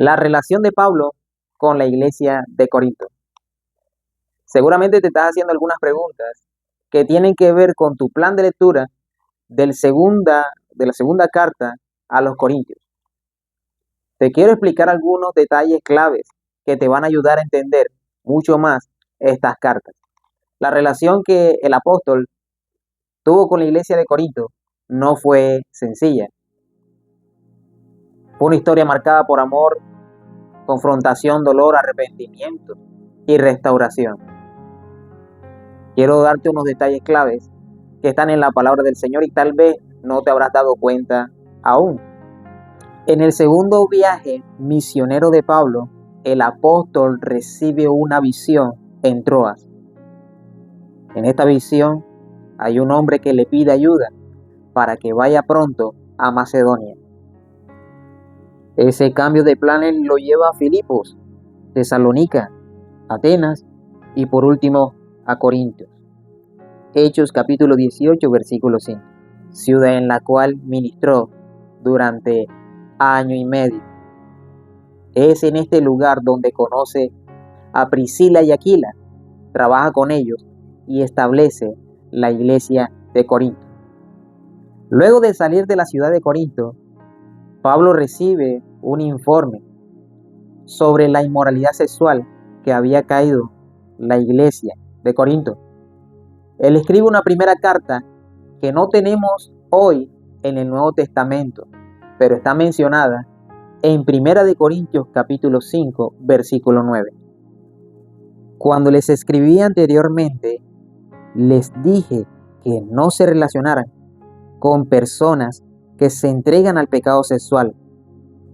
La relación de Pablo con la iglesia de Corinto. Seguramente te estás haciendo algunas preguntas que tienen que ver con tu plan de lectura de la segunda carta a los Corintios. Te quiero explicar algunos detalles claves que te van a ayudar a entender mucho más estas cartas. La relación que el apóstol tuvo con la iglesia de Corinto no fue sencilla. Fue una historia marcada por amor, confrontación, dolor, arrepentimiento y restauración. Quiero darte unos detalles claves que están en la palabra del Señor y tal vez no te habrás dado cuenta aún. En el segundo viaje misionero de Pablo, el apóstol recibe una visión en Troas. En esta visión hay un hombre que le pide ayuda para que vaya pronto a Macedonia. Ese cambio de planes lo lleva a Filipos, Tesalónica, Atenas y por último a Corintios. Hechos capítulo 18 versículo 5, ciudad en la cual ministró durante año y medio. Es en este lugar donde conoce a Priscila y Aquila, trabaja con ellos y establece la iglesia de Corinto. Luego de salir de la ciudad de Corinto, Pablo recibe un informe sobre la inmoralidad sexual que había caído la iglesia de Corinto. Él escribe una primera carta que no tenemos hoy en el Nuevo Testamento, pero está mencionada en 1 de Corintios capítulo 5, versículo 9. Cuando les escribí anteriormente, les dije que no se relacionaran con personas que se entregan al pecado sexual,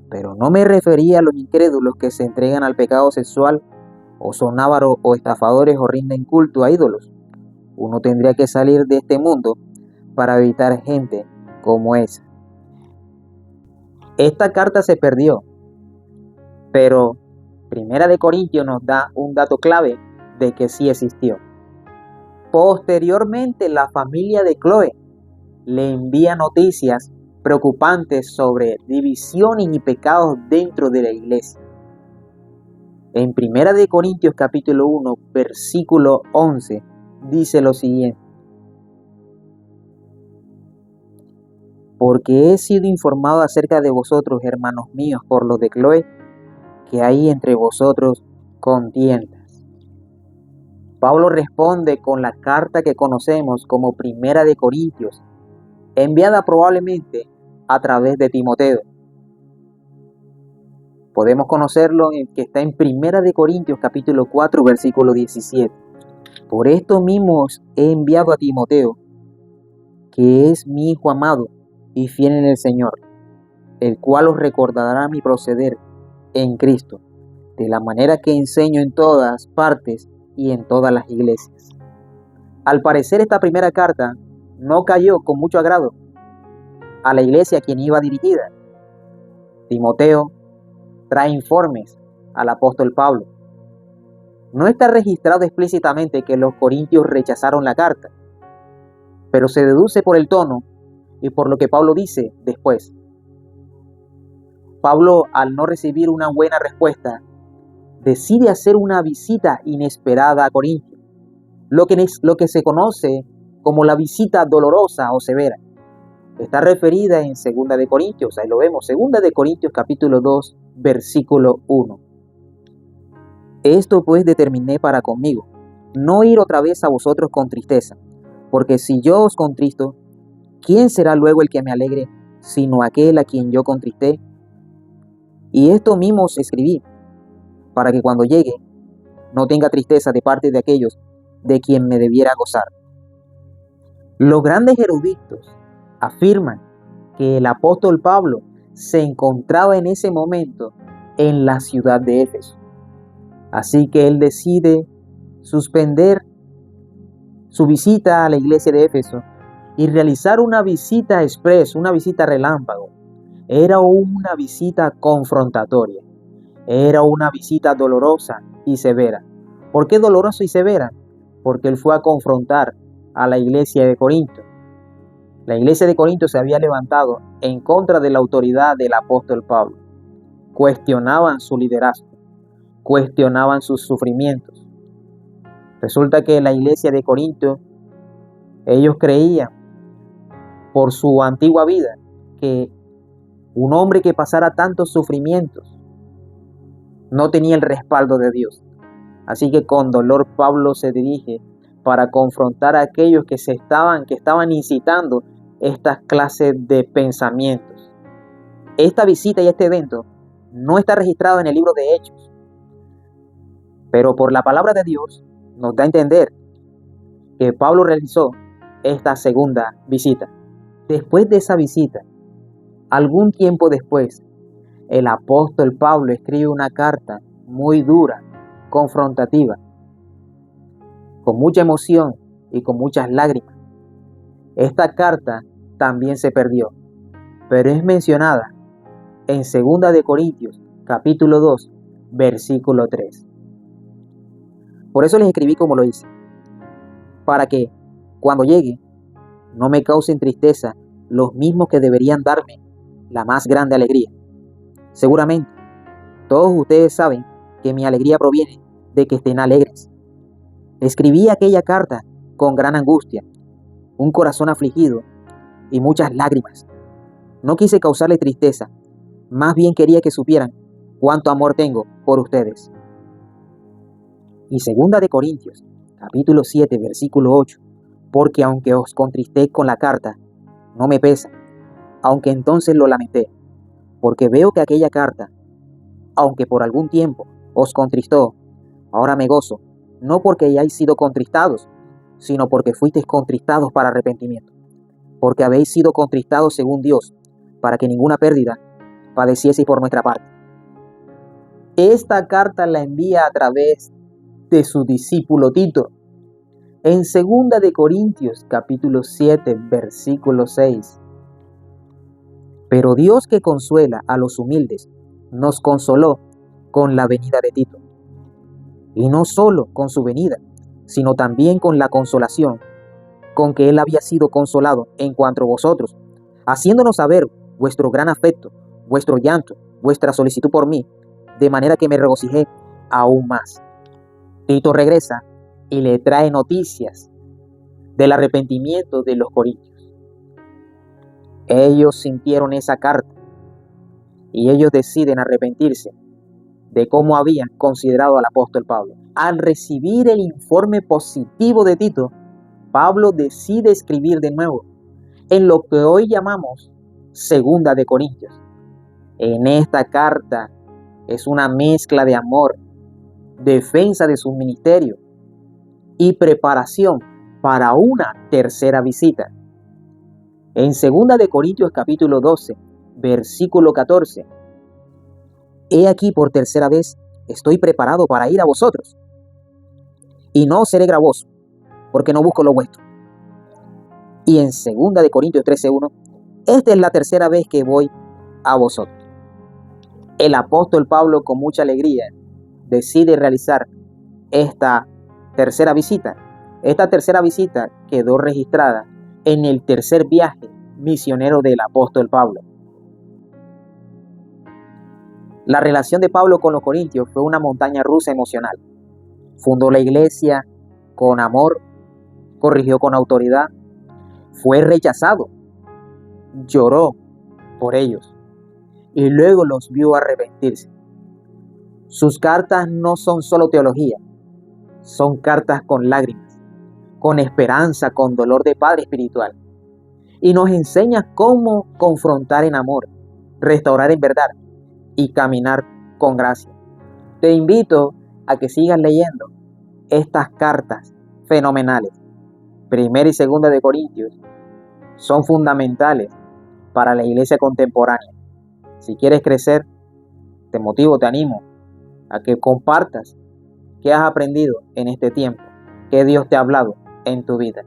pero no me refería a los incrédulos que se entregan al pecado sexual o son ávaros o estafadores o rinden culto a ídolos. Uno tendría que salir de este mundo para evitar gente como esa. Esta carta se perdió, pero 1 de Corintios nos da un dato clave de que sí existió. Posteriormente, la familia de Chloe le envía noticias preocupantes sobre divisiones y pecados dentro de la iglesia. En 1 de Corintios capítulo 1, versículo 11, dice lo siguiente: porque he sido informado acerca de vosotros, hermanos míos, por los de Chloe, que hay entre vosotros contiendas. Pablo responde con la carta que conocemos como 1 de Corintios, enviada probablemente a través de Timoteo. Podemos conocerlo en que está en 1 de Corintios capítulo 4 versículo 17. Por esto mismo he enviado a Timoteo, que es mi hijo amado y fiel en el Señor, el cual os recordará mi proceder en Cristo, de la manera que enseño en todas partes y en todas las iglesias. Al parecer, esta primera carta no cayó con mucho agrado a la iglesia a quien iba dirigida. Timoteo trae informes al apóstol Pablo. No está registrado explícitamente que los corintios rechazaron la carta, pero se deduce por el tono y por lo que Pablo dice después. Pablo, al no recibir una buena respuesta, decide hacer una visita inesperada a Corintio, lo que se conoce como la visita dolorosa o severa. Está referida en 2 de Corintios, ahí lo vemos, 2 de Corintios capítulo 2, versículo 1. Esto pues determiné para conmigo, no ir otra vez a vosotros con tristeza, porque si yo os contristo, ¿quién será luego el que me alegre, sino aquel a quien yo contristé? Y esto mismo os escribí, para que cuando llegue, no tenga tristeza de parte de aquellos de quien me debiera gozar. Los grandes eruditos afirman que el apóstol Pablo se encontraba en ese momento en la ciudad de Éfeso. Así que él decide suspender su visita a la iglesia de Éfeso y realizar una visita express, una visita relámpago. Era una visita confrontatoria, era una visita dolorosa y severa. ¿Por qué dolorosa y severa? Porque él fue a confrontar a la iglesia de Corinto. La iglesia de Corinto se había levantado en contra de la autoridad del apóstol Pablo. cuestionaban su liderazgo, cuestionaban sus sufrimientos. Resulta que la iglesia de Corinto, ellos creían por su antigua vida que un hombre que pasara tantos sufrimientos no tenía el respaldo de Dios. Así que con dolor Pablo se dirige para confrontar a aquellos que estaban incitando estas clases de pensamientos. Esta visita y este evento no está registrado en el libro de Hechos, pero por la palabra de Dios nos da a entender que Pablo realizó esta segunda visita. Después de esa visita, algún tiempo después, el apóstol Pablo escribe una carta muy dura, confrontativa, con mucha emoción y con muchas lágrimas. Esta carta también se perdió, pero es mencionada en 2 de Corintios, capítulo 2, versículo 3. Por eso les escribí como lo hice, para que cuando llegue no me causen tristeza los mismos que deberían darme la más grande alegría. Seguramente todos ustedes saben que mi alegría proviene de que estén alegres. Escribí aquella carta con gran angustia, un corazón afligido y muchas lágrimas. No quise causarle tristeza, más bien quería que supieran cuánto amor tengo por ustedes. Y 2 de Corintios, capítulo 7, versículo 8, porque aunque os contristé con la carta, no me pesa, aunque entonces lo lamenté, porque veo que aquella carta, aunque por algún tiempo os contristó, ahora me gozo, no porque hayáis sido contristados, sino porque fuisteis contristados para arrepentimiento, porque habéis sido contristados según Dios, para que ninguna pérdida padecieseis por nuestra parte. Esta carta la envía a través de su discípulo Tito. En 2 de Corintios, capítulo 7, versículo 6. Pero Dios que consuela a los humildes, nos consoló con la venida de Tito. Y no solo con su venida, sino también con la consolación con que él había sido consolado en cuanto a vosotros, haciéndonos saber vuestro gran afecto, vuestro llanto, vuestra solicitud por mí, de manera que me regocijé aún más. Tito regresa y le trae noticias del arrepentimiento de los corintios. Ellos sintieron esa carta y ellos deciden arrepentirse de cómo habían considerado al apóstol Pablo. Al recibir el informe positivo de Tito, Pablo decide escribir de nuevo en lo que hoy llamamos 2 de Corintios. En esta carta es una mezcla de amor, defensa de su ministerio y preparación para una tercera visita. En 2 de Corintios capítulo 12, versículo 14, he aquí por tercera vez estoy preparado para ir a vosotros, y no seré gravoso, porque no busco lo vuestro. Y en 2 de Corintios 13:1, esta es la tercera vez que voy a vosotros. El apóstol Pablo con mucha alegría decide realizar esta tercera visita. Esta tercera visita quedó registrada en el tercer viaje misionero del apóstol Pablo. La relación de Pablo con los corintios fue una montaña rusa emocional. Fundó la iglesia con amor, corrigió con autoridad, fue rechazado, lloró por ellos y luego los vio arrepentirse. Sus cartas no son solo teología, son cartas con lágrimas, con esperanza, con dolor de padre espiritual. Y nos enseña cómo confrontar en amor, restaurar en verdad y caminar con gracia. Te invito a que sigas leyendo estas cartas fenomenales. 1 y 2 de Corintios son fundamentales para la iglesia contemporánea. Si quieres crecer, te motivo, te animo a que compartas qué has aprendido en este tiempo, qué Dios te ha hablado en tu vida.